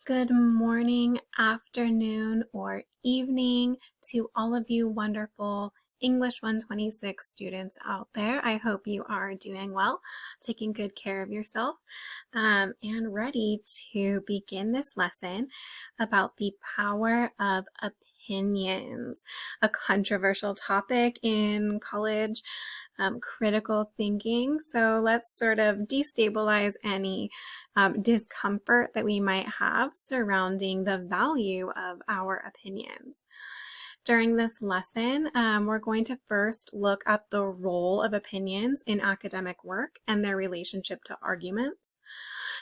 Good morning, afternoon, or evening to all of you wonderful English 126 students out there. I hope you are doing well, taking good care of yourself, and ready to begin this lesson about the power of opinions, a controversial topic in college critical thinking. So let's sort of destabilize any discomfort that we might have surrounding the value of our opinions. During this lesson, we're going to first look at the role of opinions in academic work and their relationship to arguments.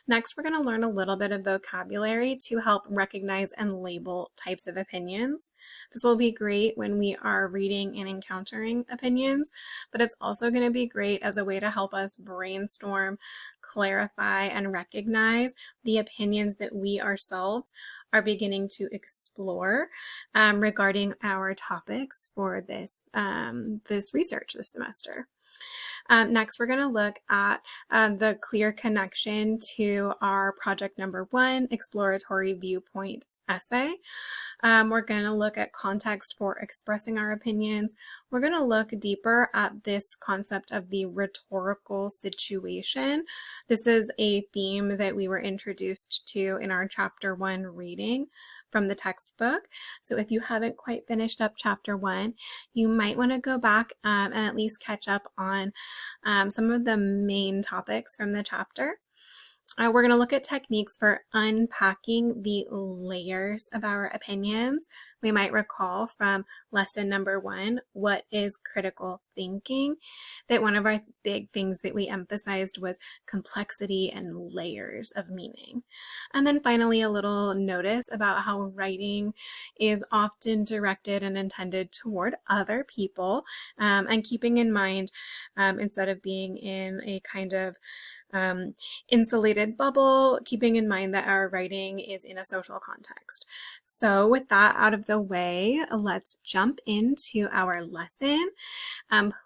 Next, we're going to learn a little bit of vocabulary to help recognize and label types of opinions. This will be great when we are reading and encountering opinions, but it's also going to be great as a way to help us brainstorm, clarify, and recognize the opinions that we ourselves are beginning to explore regarding our topics for this research this semester. Next, we're going to look at the clear connection to our project number 1, exploratory viewpoint essay. We're going to look at context for expressing our opinions. We're going to look deeper at this concept of the rhetorical situation. This is a theme that we were introduced to in our chapter 1 reading from the textbook. So if you haven't quite finished up chapter 1, you might want to go back and at least catch up on some of the main topics from the chapter. We're going to look at techniques for unpacking the layers of our opinions. We might recall from lesson number 1, what is critical thinking, that one of our big things that we emphasized was complexity and layers of meaning. And then finally, a little notice about how writing is often directed and intended toward other people, and keeping in mind, instead of being in a kind of insulated bubble, keeping in mind that our writing is in a social context. So with that out of the way, let's jump into our lesson.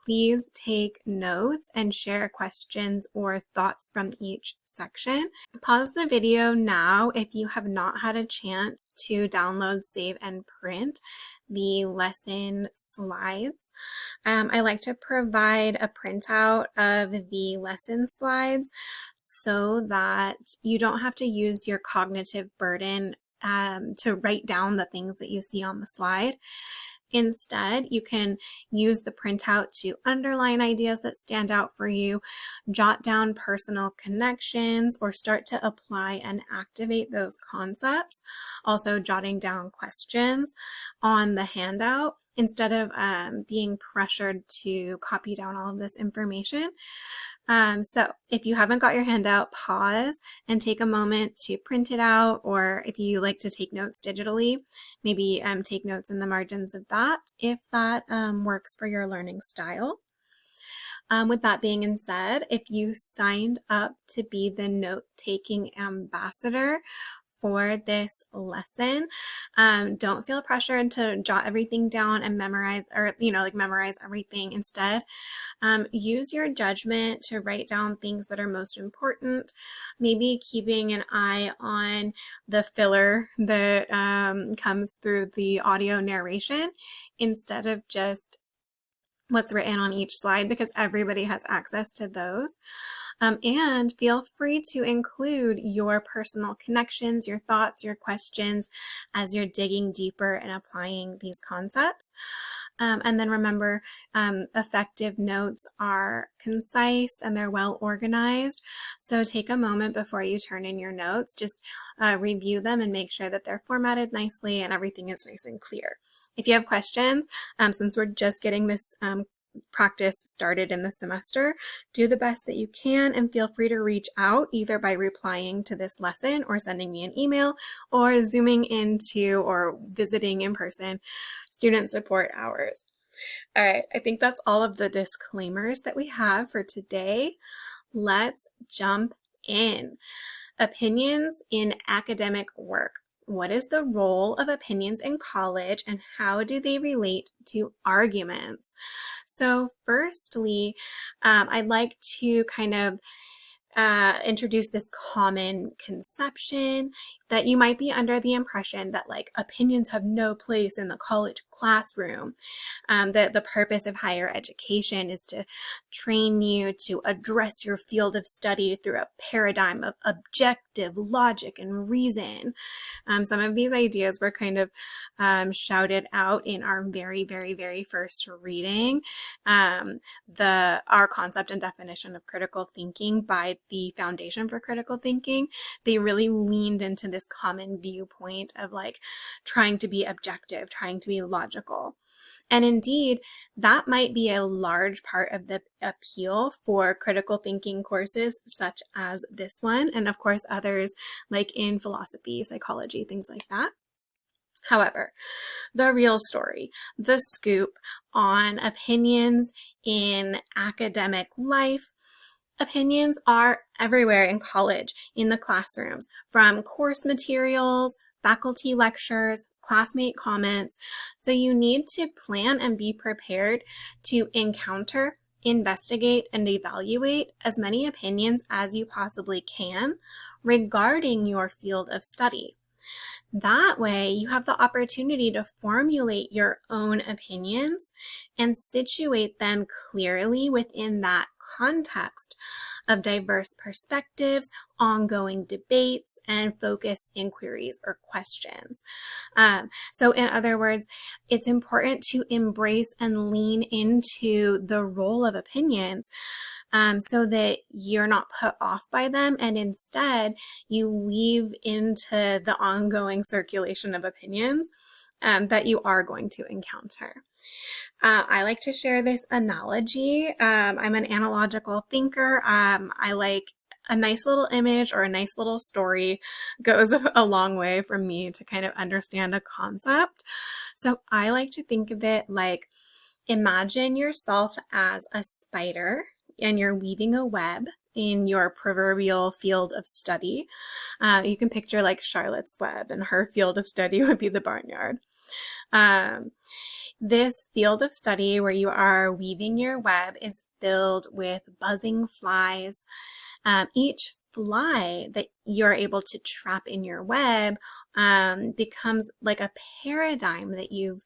Please take notes and share questions or thoughts from each section. Pause the video now if you have not had a chance to download, save, and print the lesson slides. I like to provide a printout of the lesson slides so that you don't have to use your cognitive burden to write down the things that you see on the slide. Instead, you can use the printout to underline ideas that stand out for you, jot down personal connections, or start to apply and activate those concepts. Also, jotting down questions on the handout instead of being pressured to copy down all of this information. So if you haven't got your handout, pause and take a moment to print it out, or if you like to take notes digitally, maybe take notes in the margins of that if that works for your learning style. With that being said, if you signed up to be the note-taking ambassador for this lesson, don't feel pressured to jot everything down and memorize, or memorize everything. Instead, use your judgment to write down things that are most important, maybe keeping an eye on the filler that comes through the audio narration instead of just what's written on each slide, because everybody has access to those. And feel free to include your personal connections, your thoughts, your questions as you're digging deeper and applying these concepts. And then remember, effective notes are concise and they're well organized. So take a moment before you turn in your notes, just review them and make sure that they're formatted nicely and everything is nice and clear. If you have questions, since we're just getting this practice started in the semester, do the best that you can and feel free to reach out either by replying to this lesson or sending me an email or zooming into or visiting in person student support hours. All right, I think that's all of the disclaimers that we have for today. Let's jump in. Opinions in academic work. What is the role of opinions in college and how do they relate to arguments? So firstly, I'd like to kind of introduce this common conception that you might be under the impression that like opinions have no place in the college classroom. That the purpose of higher education is to train you to address your field of study through a paradigm of objective logic and reason. Some of these ideas were kind of shouted out in our very, very, very first reading. Our concept and definition of critical thinking by the Foundation for Critical Thinking, they really leaned into this common viewpoint of like trying to be objective, trying to be logical. And indeed, that might be a large part of the appeal for critical thinking courses such as this one, and of course others like in philosophy, psychology, things like that. However, the real story, the scoop on opinions in academic life, opinions are everywhere in college, in the classrooms, from course materials, faculty lectures, classmate comments. So you need to plan and be prepared to encounter, investigate, and evaluate as many opinions as you possibly can regarding your field of study. That way, you have the opportunity to formulate your own opinions and situate them clearly within that context of diverse perspectives, ongoing debates, and focused inquiries or questions. So in other words, it's important to embrace and lean into the role of opinions so that you're not put off by them, and instead you weave into the ongoing circulation of opinions that you are going to encounter. I like to share this analogy. I'm an analogical thinker. I like a nice little image or a nice little story goes a long way for me to kind of understand a concept. So I like to think of it like, imagine yourself as a spider and you're weaving a web in your proverbial field of study. You can picture like Charlotte's Web, and her field of study would be the barnyard. This field of study where you are weaving your web is filled with buzzing flies. Each fly that you're able to trap in your web becomes like a paradigm that you've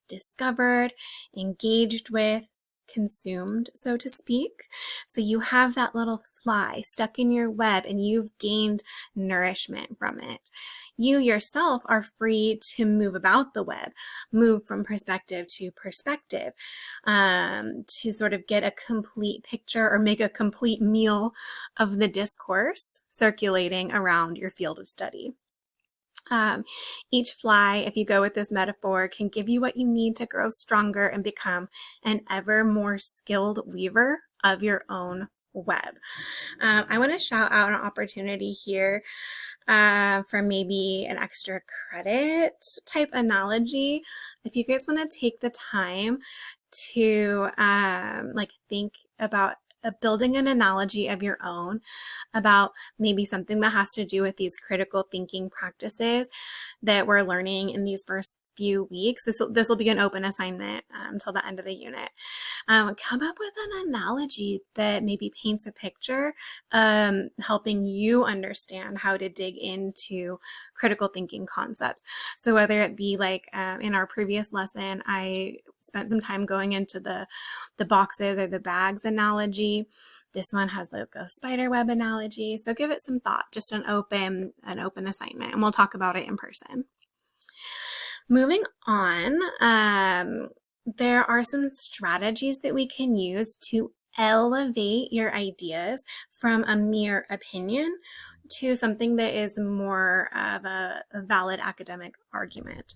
discovered, engaged with, consumed, so to speak. So you have that little fly stuck in your web and you've gained nourishment from it. You yourself are free to move about the web, move from perspective to perspective, to sort of get a complete picture or make a complete meal of the discourse circulating around your field of study. Each fly, if you go with this metaphor, can give you what you need to grow stronger and become an ever more skilled weaver of your own web. I want to shout out an opportunity here for maybe an extra credit type analogy. If you guys want to take the time to like think about building an analogy of your own about maybe something that has to do with these critical thinking practices that we're learning in these first few weeks. This will be an open assignment until the end of the unit. Come up with an analogy that maybe paints a picture, helping you understand how to dig into critical thinking concepts. So whether it be like in our previous lesson, I spent some time going into the boxes or the bags analogy. This one has like a spider web analogy. So give it some thought, just an open assignment, and we'll talk about it in person. Moving on, there are some strategies that we can use to elevate your ideas from a mere opinion to something that is more of a valid academic argument.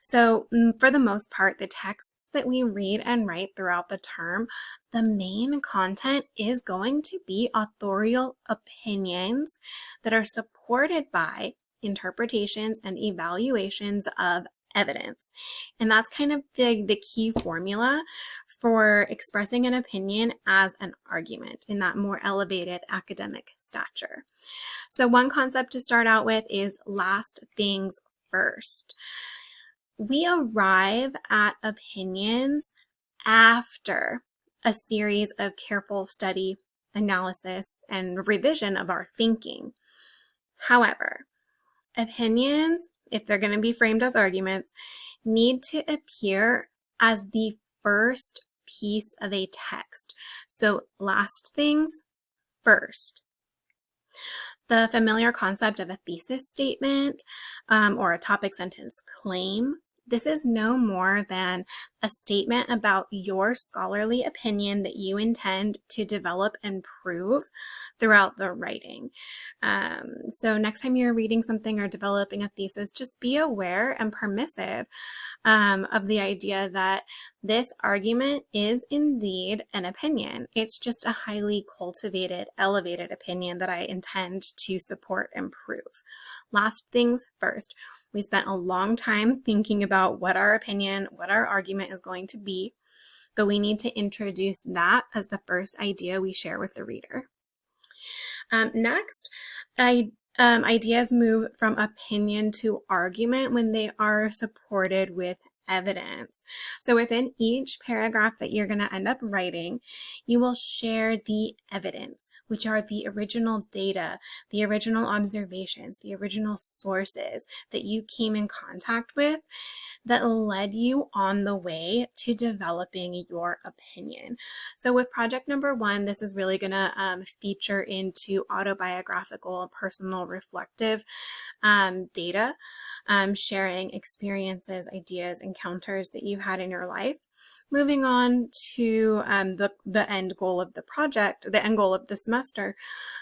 So for the most part, the texts that we read and write throughout the term, the main content is going to be authorial opinions that are supported by interpretations and evaluations of evidence. And that's kind of the key formula for expressing an opinion as an argument in that more elevated academic stature. So one concept to start out with is last things first. We arrive at opinions after a series of careful study analysis and revision of our thinking. However, opinions, if they're going to be framed as arguments, need to appear as the first piece of a text. So last things first. The familiar concept of a thesis statement or a topic sentence claim. This is no more than a statement about your scholarly opinion that you intend to develop and prove throughout the writing. So next time you're reading something or developing a thesis, just be aware and permissive of the idea that this argument is indeed an opinion. It's just a highly cultivated, elevated opinion that I intend to support and prove. Last things first. We spent a long time thinking about what our opinion, what our argument is going to be, but we need to introduce that as the first idea we share with the reader. Next, ideas move from opinion to argument when they are supported with evidence. So within each paragraph that you're going to end up writing, you will share the evidence, which are the original data, the original observations, the original sources that you came in contact with that led you on the way to developing your opinion. So with project number 1, this is really going to feature into autobiographical, personal, reflective data, sharing experiences, ideas, encounters that you've had in your life. Moving on to the end goal of the project, the end goal of the semester,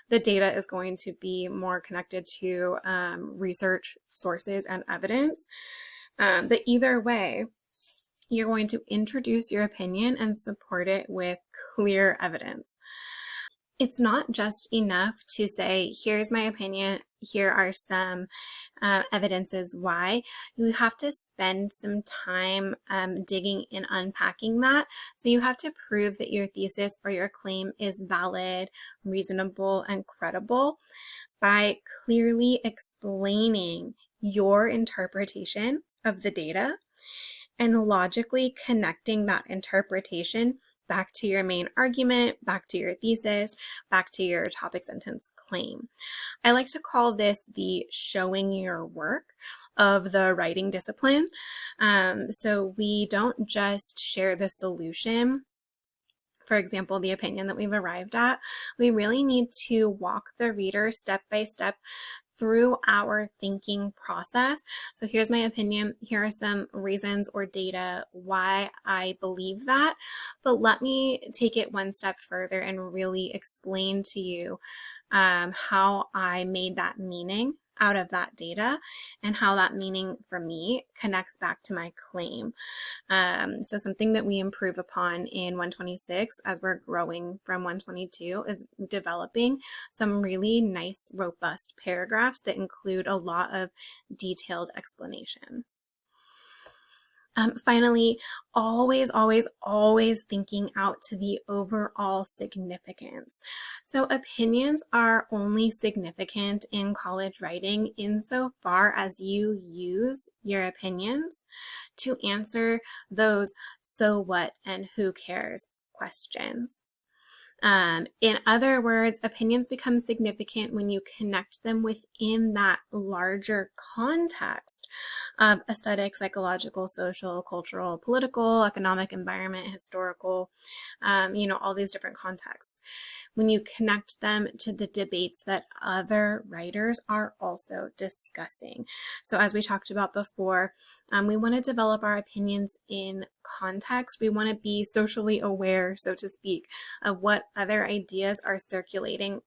the data is going to be more connected to research sources and evidence. But either way, you're going to introduce your opinion and support it with clear evidence. It's not just enough to say, here's my opinion, here are some evidences why. You have to spend some time digging and unpacking that. So you have to prove that your thesis or your claim is valid, reasonable, and credible by clearly explaining your interpretation of the data and logically connecting that interpretation back to your main argument, back to your thesis, back to your topic sentence claim. I like to call this the showing your work of the writing discipline. So we don't just share the solution, for example, the opinion that we've arrived at. We really need to walk the reader step by step through our thinking process. So here's my opinion. Here are some reasons or data why I believe that. But let me take it one step further and really explain to you how I made that meaning out of that data and how that meaning for me connects back to my claim. So something that we improve upon in 126 as we're growing from 122 is developing some really nice, robust paragraphs that include a lot of detailed explanation. Finally, always thinking out to the overall significance. So opinions are only significant in college writing insofar as you use your opinions to answer those so what and who cares questions. In other words, opinions become significant when you connect them within that larger context of aesthetic, psychological, social, cultural, political, economic, environment, historical, all these different contexts. When you connect them to the debates that other writers are also discussing. So as we talked about before, we want to develop our opinions in context. We want to be socially aware, so to speak, of what other ideas are circulating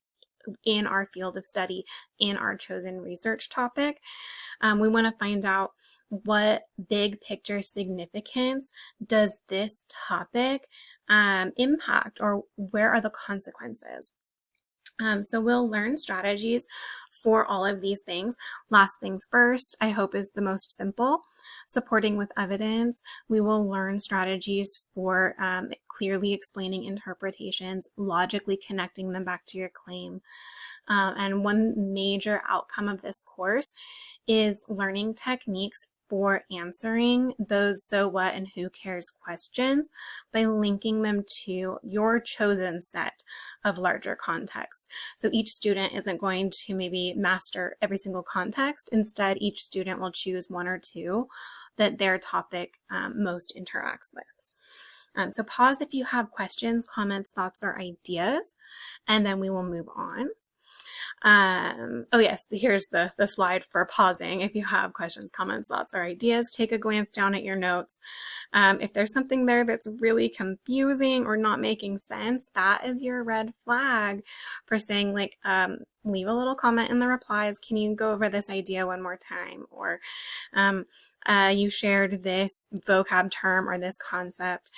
in our field of study, in our chosen research topic. We want to find out what big picture significance does this topic impact, or where are the consequences? So we'll learn strategies for all of these things. Last things first, I hope, is the most simple. Supporting with evidence, we will learn strategies for clearly explaining interpretations, logically connecting them back to your claim. And one major outcome of this course is learning techniques for answering those so what and who cares questions by linking them to your chosen set of larger contexts. So each student isn't going to maybe master every single context. Instead, each student will choose one or two that their topic most interacts with. So pause if you have questions, comments, thoughts, or ideas, and then we will move on. Oh yes, here's the slide for pausing. If you have questions, comments, thoughts, or ideas, take a glance down at your notes. If there's something there that's really confusing or not making sense, that is your red flag for saying like, leave a little comment in the replies. Can you go over this idea one more time? Or you shared this vocab term or this concept.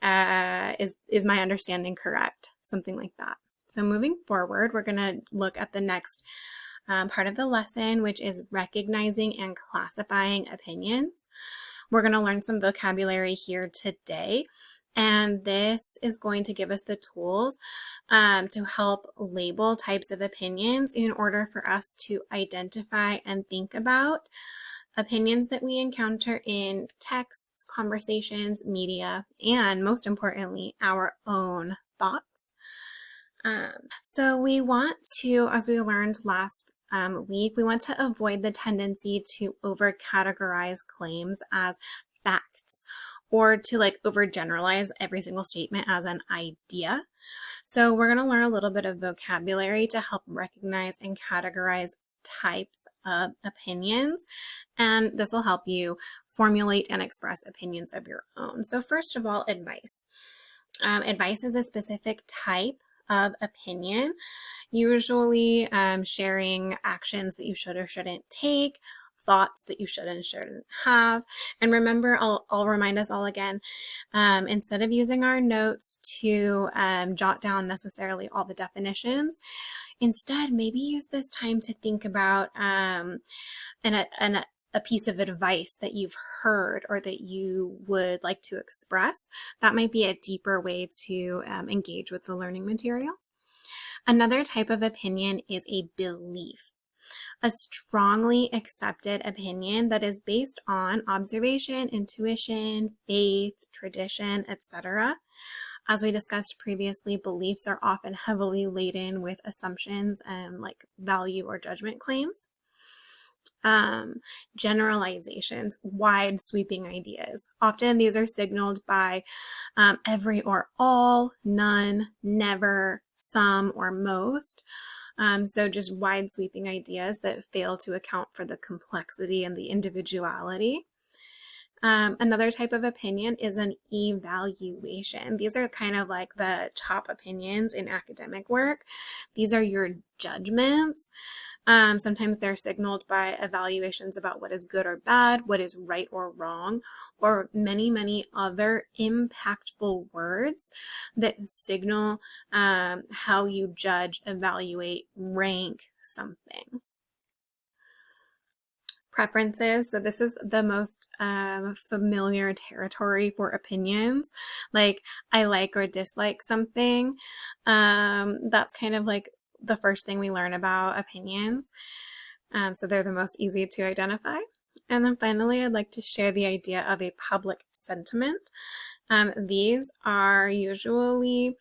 Is my understanding correct? Something like that. So moving forward, we're going to look at the next part of the lesson, which is recognizing and classifying opinions. We're going to learn some vocabulary here today, and this is going to give us the tools to help label types of opinions in order for us to identify and think about opinions that we encounter in texts, conversations, media, and most importantly, our own thoughts. So we want to, as we learned last week, we want to avoid the tendency to over-categorize claims as facts or to like overgeneralize every single statement as an idea. So we're going to learn a little bit of vocabulary to help recognize and categorize types of opinions, and this will help you formulate and express opinions of your own. So first of all, advice. Advice is a specific type of opinion, usually sharing actions that you should or shouldn't take, thoughts that you should and shouldn't have. And remember, I'll remind us all again, instead of using our notes to jot down necessarily all the definitions, instead maybe use this time to think about a piece of advice that you've heard or that you would like to express. That might be a deeper way to engage with the learning material. Another type of opinion is a belief, a strongly accepted opinion that is based on observation, intuition, faith, tradition, etc. As we discussed previously, beliefs are often heavily laden with assumptions and like value or judgment claims. Generalizations, wide sweeping ideas. Often these are signaled by every or all, none, never, some, or most. So just wide sweeping ideas that fail to account for the complexity and the individuality. Another type of opinion is an evaluation. These are kind of like the top opinions in academic work. These are your judgments. Sometimes they're signaled by evaluations about what is good or bad, what is right or wrong, or many, many other impactful words that signal how you judge, evaluate, rank something. Preferences. So this is the most familiar territory for opinions. Like I like or dislike something. That's kind of like the first thing we learn about opinions. So they're the most easy to identify. And then finally, I'd like to share the idea of a public sentiment. These are usually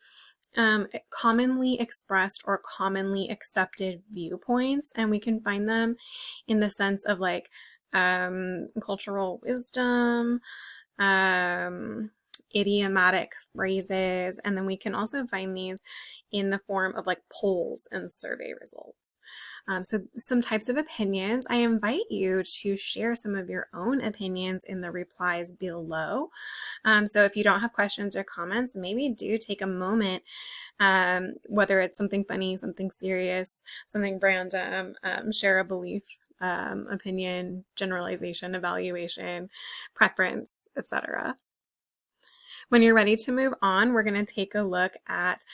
commonly expressed or commonly accepted viewpoints, and we can find them in the sense of like cultural wisdom, idiomatic phrases, and then we can also find these in the form of like polls and survey results. So some types of opinions, I invite you to share some of your own opinions in the replies below. So if you don't have questions or comments, maybe do take a moment, whether it's something funny, something serious, something random, share a belief, opinion, generalization, evaluation, preference, etc. When you're ready to move on, we're going to take a look at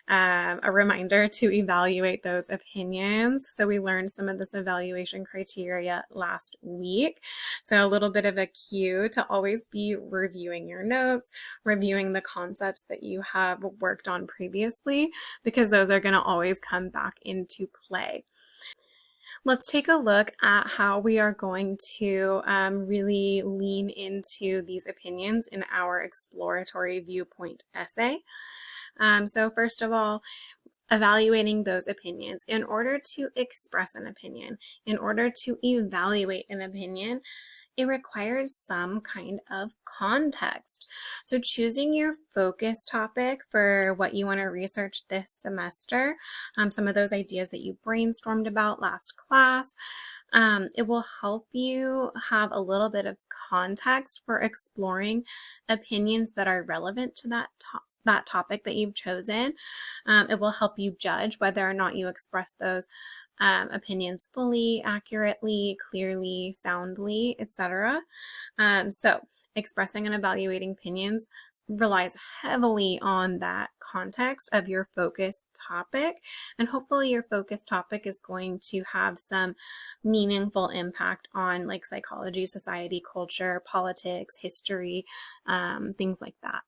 a reminder to evaluate those opinions. So we learned some of this evaluation criteria last week. So a little bit of a cue to always be reviewing your notes, reviewing the concepts that you have worked on previously, because those are going to always come back into play. Let's take a look at how we are going to really lean into these opinions in our exploratory viewpoint essay. So first of all, evaluating those opinions. In order to express an opinion, in order to evaluate an opinion, it requires some kind of context. So choosing your focus topic for what you want to research this semester, some of those ideas that you brainstormed about last class, it will help you have a little bit of context for exploring opinions that are relevant to that topic that you've chosen. It will help you judge whether or not you express those opinions fully, accurately, clearly, soundly, etc. So expressing and evaluating opinions relies heavily on that context of your focus topic, and hopefully your focus topic is going to have some meaningful impact on like psychology, society, culture, politics, history, things like that.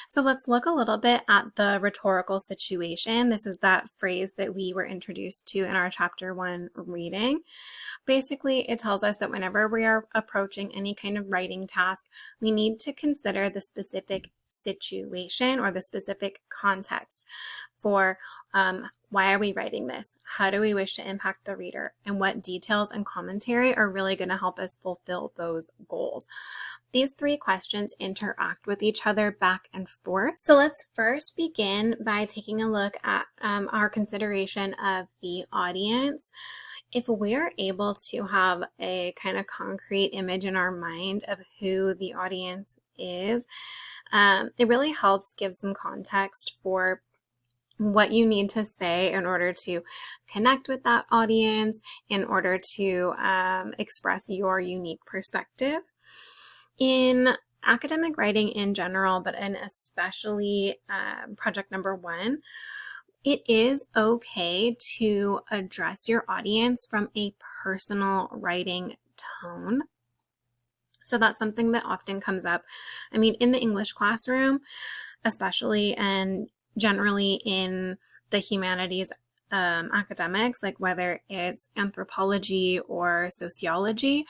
So let's look a little bit at the rhetorical situation. This is that phrase that we were introduced to in our chapter 1 reading. Basically, it tells us that whenever we are approaching any kind of writing task, we need to consider the specific situation or the specific context for why are we writing this? How do we wish to impact the reader? And what details and commentary are really going to help us fulfill those goals? These 3 questions interact with each other back and forth. So let's first begin by taking a look at our consideration of the audience. If we're able to have a kind of concrete image in our mind of who the audience is, it really helps give some context for what you need to say in order to connect with that audience, in order to express your unique perspective. In academic writing in general, but in especially project number 1, it is okay to address your audience from a personal writing tone. So that's something that often comes up. I mean, in the English classroom, especially, and generally in the humanities academics, like whether it's anthropology or sociology,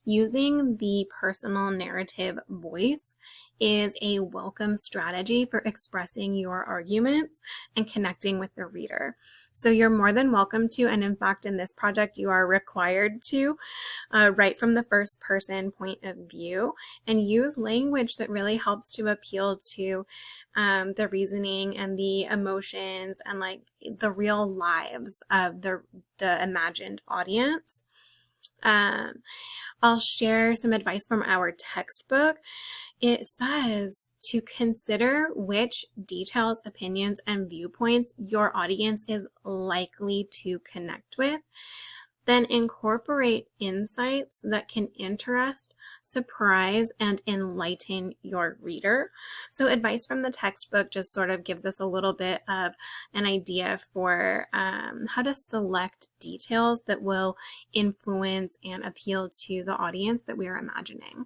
using the personal narrative voice is a welcome strategy for expressing your arguments and connecting with the reader. So you're more than welcome to, and in fact in this project you are required to, write from the first person point of view and use language that really helps to appeal to the reasoning and the emotions and like the real lives of the imagined audience. I'll share some advice from our textbook. It says to consider which details, opinions, and viewpoints your audience is likely to connect with. Then incorporate insights that can interest, surprise, and enlighten your reader. So advice from the textbook just sort of gives us a little bit of an idea for how to select details that will influence and appeal to the audience that we are imagining.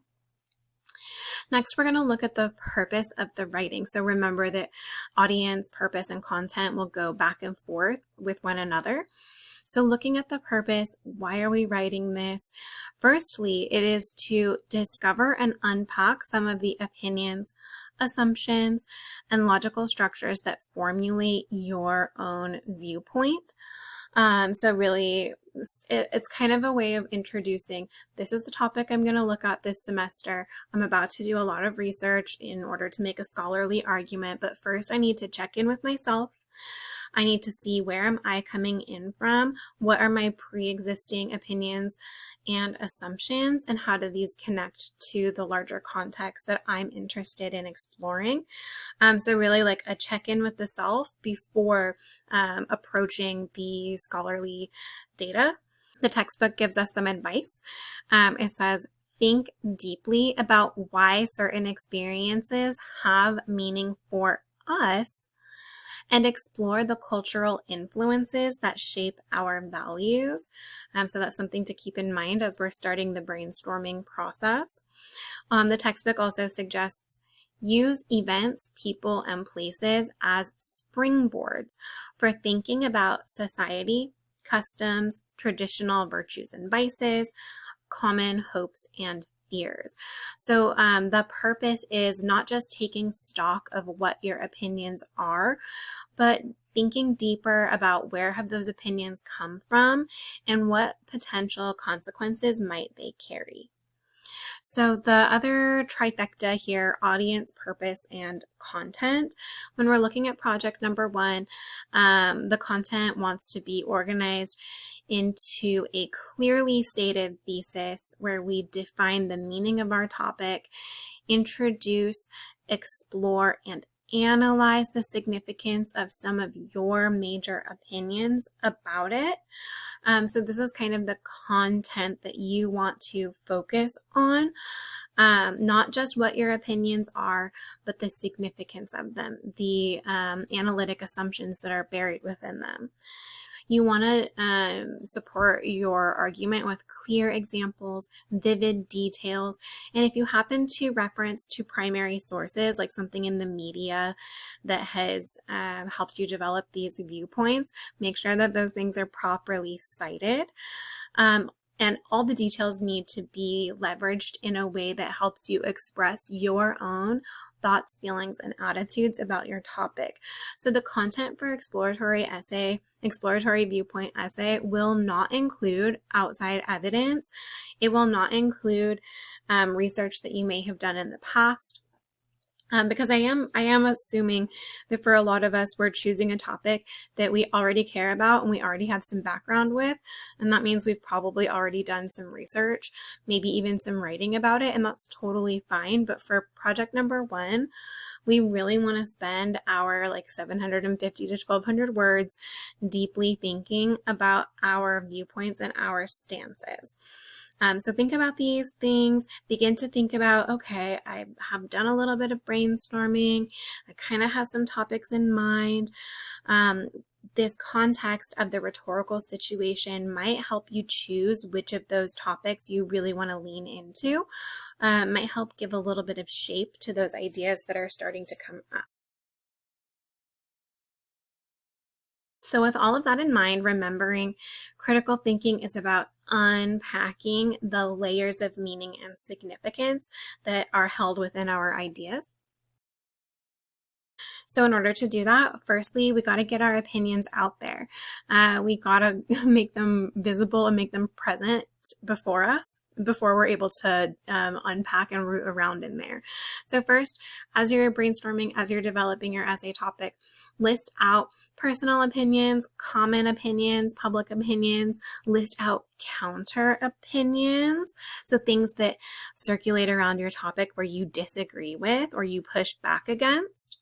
Next, we're going to look at the purpose of the writing. So remember that audience, purpose, and content will go back and forth with one another. So looking at the purpose, why are we writing this? Firstly, it is to discover and unpack some of the opinions, assumptions, and logical structures that formulate your own viewpoint. So really, it's kind of a way of introducing, this is the topic I'm going to look at this semester. I'm about to do a lot of research in order to make a scholarly argument, but first I need to check in with myself. I need to see where am I coming in from, what are my pre-existing opinions and assumptions, and how do these connect to the larger context that I'm interested in exploring. So really like a check-in with the self before approaching the scholarly data. The textbook gives us some advice. It says, think deeply about why certain experiences have meaning for us, and explore the cultural influences that shape our values. So that's something to keep in mind as we're starting the brainstorming process. The textbook also suggests Use events, people, and places as springboards for thinking about society, customs, traditional virtues and vices, common hopes and fears. So the purpose is not just taking stock of what your opinions are, but thinking deeper about where have those opinions come from and what potential consequences might they carry. So the other trifecta here, audience, purpose, and content. When we're looking at project number 1, the content wants to be organized into a clearly stated thesis where we define the meaning of our topic, introduce, explore, and analyze the significance of some of your major opinions about it. So this is kind of the content that you want to focus on, not just what your opinions are, but the significance of them, the analytic assumptions that are buried within them. You want to support your argument with clear examples, vivid details, and if you happen to reference to primary sources, like something in the media that has helped you develop these viewpoints, make sure that those things are properly cited. And all the details need to be leveraged in a way that helps you express your own thoughts, feelings, and attitudes about your topic. So the content for exploratory viewpoint essay will not include outside evidence. It will not include research that you may have done in the past. Because I am assuming that for a lot of us, we're choosing a topic that we already care about and we already have some background with, and that means we've probably already done some research, maybe even some writing about it, and that's totally fine. But for project number 1, we really want to spend our 750 to 1200 words deeply thinking about our viewpoints and our stances. So think about these things, begin to think about, okay, I have done a little bit of brainstorming, I kind of have some topics in mind. This context of the rhetorical situation might help you choose which of those topics you really want to lean into, might help give a little bit of shape to those ideas that are starting to come up. So with all of that in mind, remembering critical thinking is about unpacking the layers of meaning and significance that are held within our ideas. So in order to do that, firstly, we got to get our opinions out there. We got to make them visible and make them present before us, before we're able to unpack and root around in there. So first, as you're brainstorming, as you're developing your essay topic, list out personal opinions, common opinions, public opinions, list out counter opinions. So things that circulate around your topic where you disagree with or you push back against.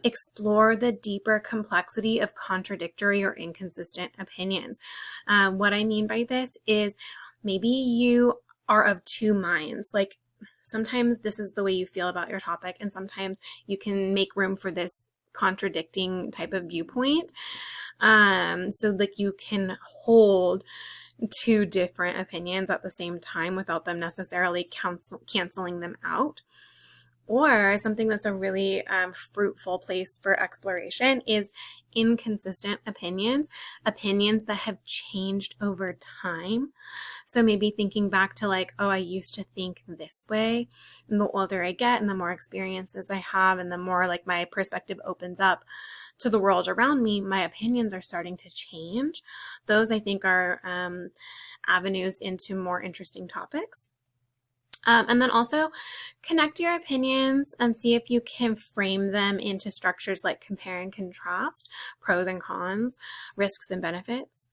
Explore the deeper complexity of contradictory or inconsistent opinions. What I mean by this is maybe you are of two minds. Like sometimes this is the way you feel about your topic, and sometimes you can make room for this contradicting type of viewpoint. So like you can hold two different opinions at the same time without them necessarily canceling them out. Or something that's a really fruitful place for exploration is inconsistent opinions that have changed over time. So maybe thinking back to oh, I used to think this way. And the older I get and the more experiences I have and the more my perspective opens up to the world around me, my opinions are starting to change. Those I think are avenues into more interesting topics. And then also connect your opinions and see if you can frame them into structures like compare and contrast, pros and cons, risks and benefits,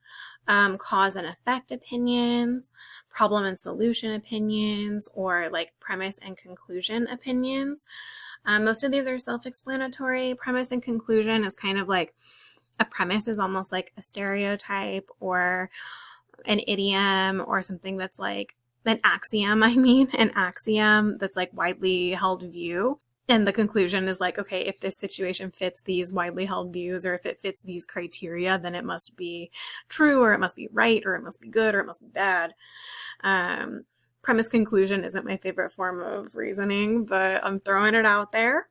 cause and effect opinions, problem and solution opinions, or premise and conclusion opinions. Most of these are self-explanatory. Premise and conclusion is kind of a premise is almost like a stereotype or an idiom or something that's an axiom that's widely held view. And the conclusion is okay, if this situation fits these widely held views, or if it fits these criteria, then it must be true, or it must be right, or it must be good, or it must be bad. premise conclusion isn't my favorite form of reasoning, but I'm throwing it out there.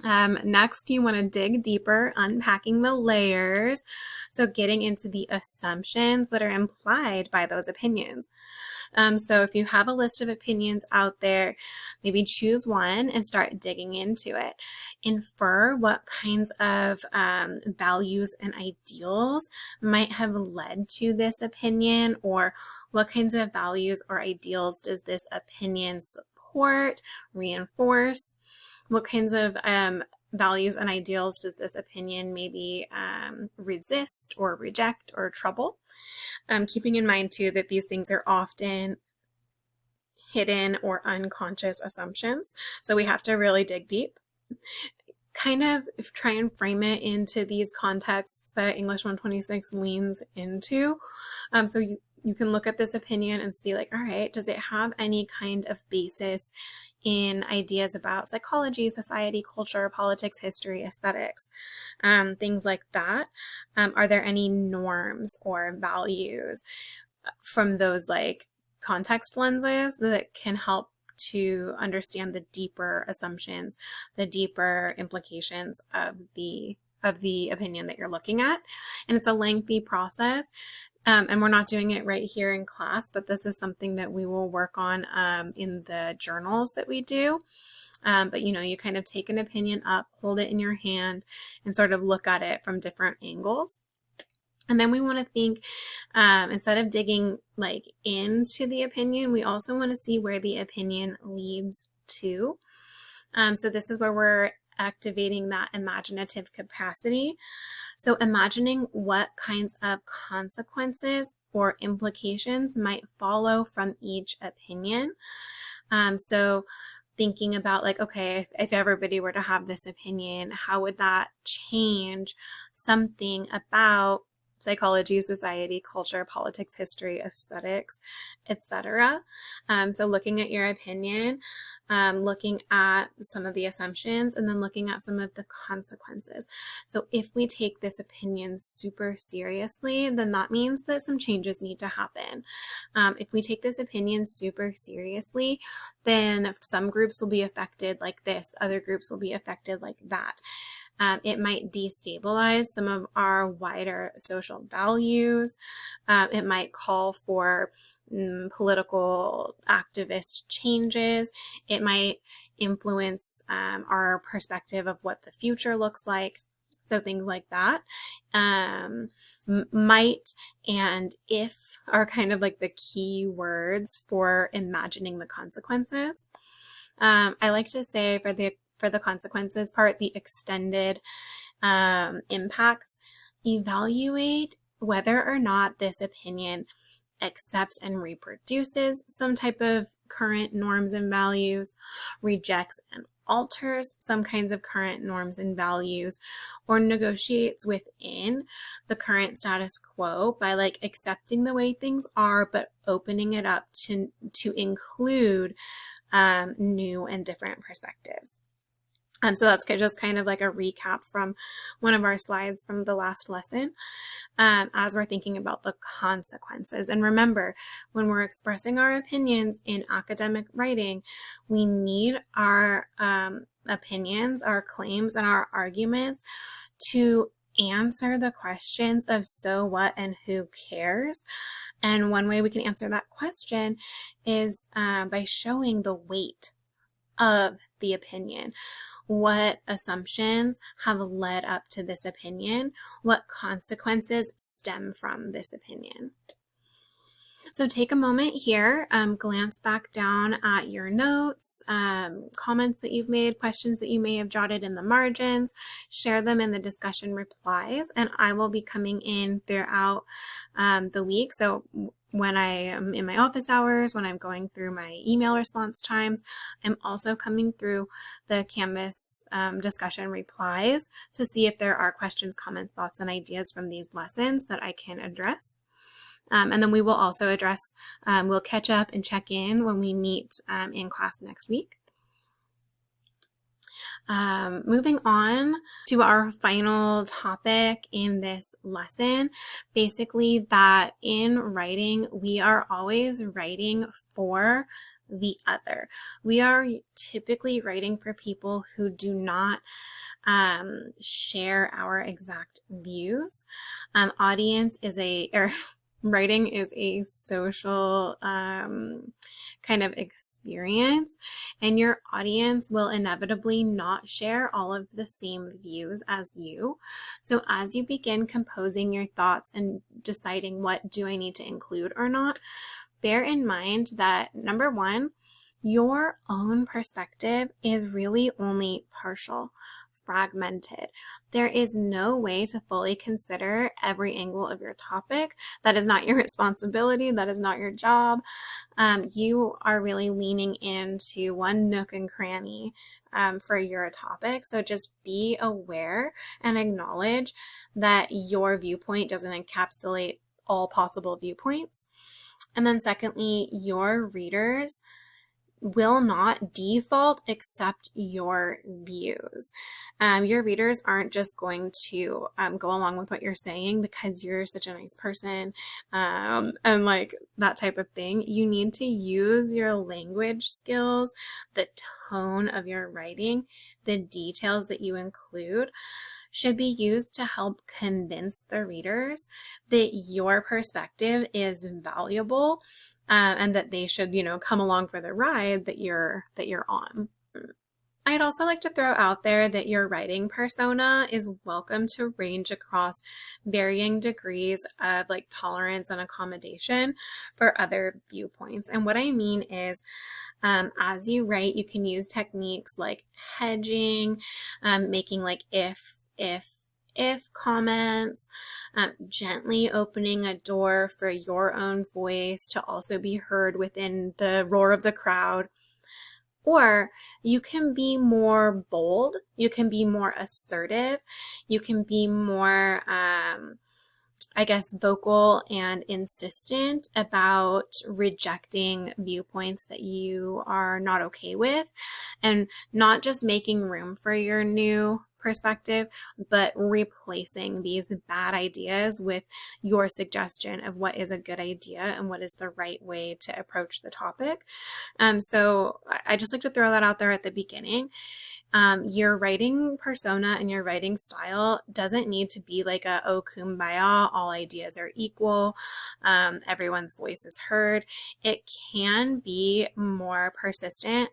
Next, you want to dig deeper, unpacking the layers. So getting into the assumptions that are implied by those opinions. So if you have a list of opinions out there, maybe choose one and start digging into it. Infer what kinds of values and ideals might have led to this opinion, or what kinds of values or ideals does this opinion support, reinforce? What kinds of values and ideals does this opinion maybe resist or reject or trouble? Keeping in mind too that these things are often hidden or unconscious assumptions. So we have to really dig deep. Kind of try and frame it into these contexts that English 126 leans into. So you can look at this opinion and see like, all right, does it have any kind of basis in ideas about psychology, society, culture, politics, history, aesthetics, things like that? Are there any norms or values from those like context lenses that can help to understand the deeper assumptions, the deeper implications of the opinion that you're looking at? And it's a lengthy process. And we're not doing it right here in class, but this is something that we will work on in the journals that we do. But you kind of take an opinion up, hold it in your hand, and sort of look at it from different angles. And then we want to think, instead of digging like into the opinion, we also want to see where the opinion leads to. So this is where we're activating that imaginative capacity. So imagining what kinds of consequences or implications might follow from each opinion. So thinking about like, okay, if everybody were to have this opinion, how would that change something about psychology, society, culture, politics, history, aesthetics, etc. So looking at your opinion, looking at some of the assumptions, and then looking at some of the consequences. So if we take this opinion super seriously, then that means that some changes need to happen. If we take this opinion super seriously, then some groups will be affected like this, other groups will be affected like that. It might destabilize some of our wider social values. It might call for political activist changes. It might influence our perspective of what the future looks like. So things like that. Might and if are kind of like the key words for imagining the consequences. I like to say for the consequences part, the extended impacts, evaluate whether or not this opinion accepts and reproduces some type of current norms and values, rejects and alters some kinds of current norms and values, or negotiates within the current status quo by like accepting the way things are, but opening it up to include new and different perspectives. So that's just kind of like a recap from one of our slides from the last lesson, as we're thinking about the consequences. And remember, when we're expressing our opinions in academic writing, we need our opinions, our claims, and our arguments to answer the questions of so what and who cares. And one way we can answer that question is by showing the weight of the opinion. What assumptions have led up to this opinion? What consequences stem from this opinion? So take a moment here, glance back down at your notes, comments that you've made, questions that you may have jotted in the margins, share them in the discussion replies, and I will be coming in throughout the week. So when I am in my office hours, when I'm going through my email response times, I'm also coming through the Canvas discussion replies to see if there are questions, comments, thoughts, and ideas from these lessons that I can address. And then we will also address, we'll catch up and check in when we meet in class next week. Moving on to our final topic in this lesson, basically that in writing, we are always writing for the other. We are typically writing for people who do not share our exact views. Audience is writing is a social kind of experience, and your audience will inevitably not share all of the same views as you. So as you begin composing your thoughts and deciding what do I need to include or not, bear in mind that number one, your own perspective is really only partial, fragmented. There is no way to fully consider every angle of your topic. That is not your responsibility. That is not your job. You are really leaning into one nook and cranny for your topic. So just be aware and acknowledge that your viewpoint doesn't encapsulate all possible viewpoints. And then secondly, your readers will not default accept your views. Your readers aren't just going to go along with what you're saying because you're such a nice person and like that type of thing. You need to use your language skills, the tone of your writing, the details that you include should be used to help convince the readers that your perspective is valuable and that they should, come along for the ride that you're on. I'd also like to throw out there that your writing persona is welcome to range across varying degrees of like tolerance and accommodation for other viewpoints. And what I mean is, as you write, you can use techniques like hedging, making like if comments, gently opening a door for your own voice to also be heard within the roar of the crowd. Or you can be more bold, you can be more assertive, you can be more, vocal and insistent about rejecting viewpoints that you are not okay with, and not just making room for your new perspective, but replacing these bad ideas with your suggestion of what is a good idea and what is the right way to approach the topic. So I just like to throw that out there at the beginning. Your writing persona and your writing style doesn't need to be like oh, kumbaya, all ideas are equal, everyone's voice is heard. It can be more persistent.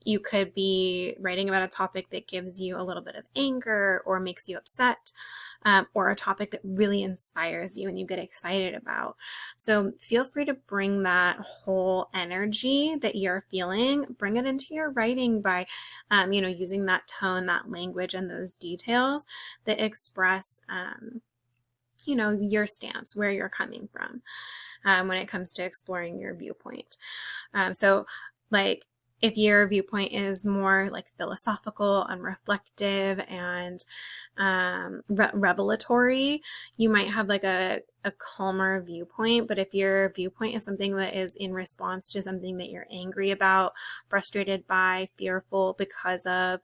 You could be writing about a topic that gives you a little bit of anger or makes you upset, or a topic that really inspires you and you get excited about. So feel free to bring that whole energy that you're feeling, bring it into your writing by, using that tone, that language, and those details that express, your stance, where you're coming from when it comes to exploring your viewpoint. If your viewpoint is more like philosophical and reflective and revelatory, you might have like a calmer viewpoint. But if your viewpoint is something that is in response to something that you're angry about, frustrated by, fearful because of,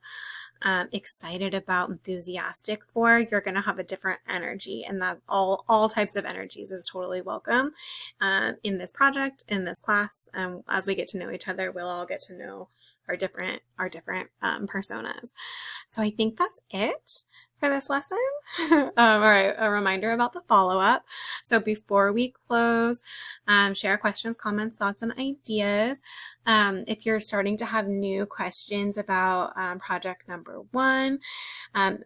excited about, enthusiastic for, you're going to have a different energy, and that all types of energies is totally welcome in this project, in this class. As we get to know each other, we'll all get to know our different personas. So I think that's it for this lesson. All right, a reminder about the follow-up. So before we close, share questions, comments, thoughts, and ideas. If you're starting to have new questions about project number 1,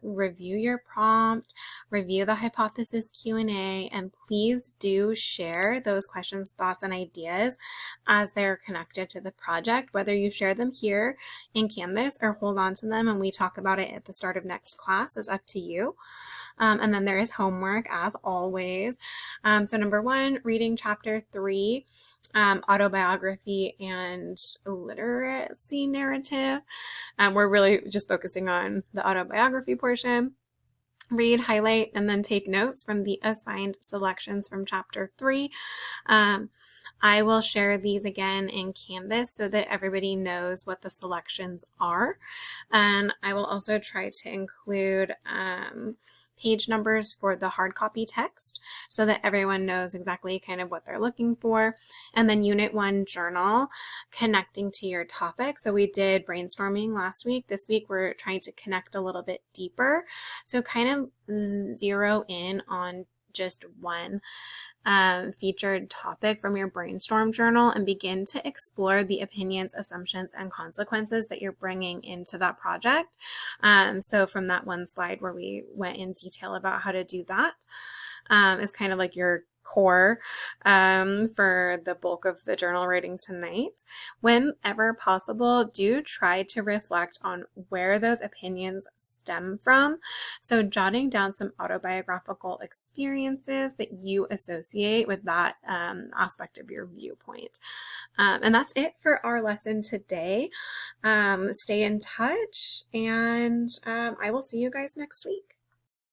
review your prompt, review the hypothesis Q&A, and please do share those questions, thoughts, and ideas as they're connected to the project, whether you share them here in Canvas or hold on to them and we talk about it at the start of next class is up to you. And then there is homework as always. So number 1, reading chapter 3, autobiography and literacy narrative. We're really just focusing on the autobiography portion. read, highlight, and then take notes from the assigned selections from chapter 3. I will share these again in Canvas so that everybody knows what the selections are. And I will also try to include page numbers for the hard copy text so that everyone knows exactly kind of what they're looking for. And then Unit 1 journal, connecting to your topic. So we did brainstorming last week. This week we're trying to connect a little bit deeper. So kind of zero in on just one featured topic from your brainstorm journal and begin to explore the opinions, assumptions, and consequences that you're bringing into that project. So from that one slide where we went in detail about how to do that, is kind of like your core for the bulk of the journal writing tonight. Whenever possible, do try to reflect on where those opinions stem from. So jotting down some autobiographical experiences that you associate with that aspect of your viewpoint. And that's it for our lesson today. Stay in touch, and I will see you guys next week.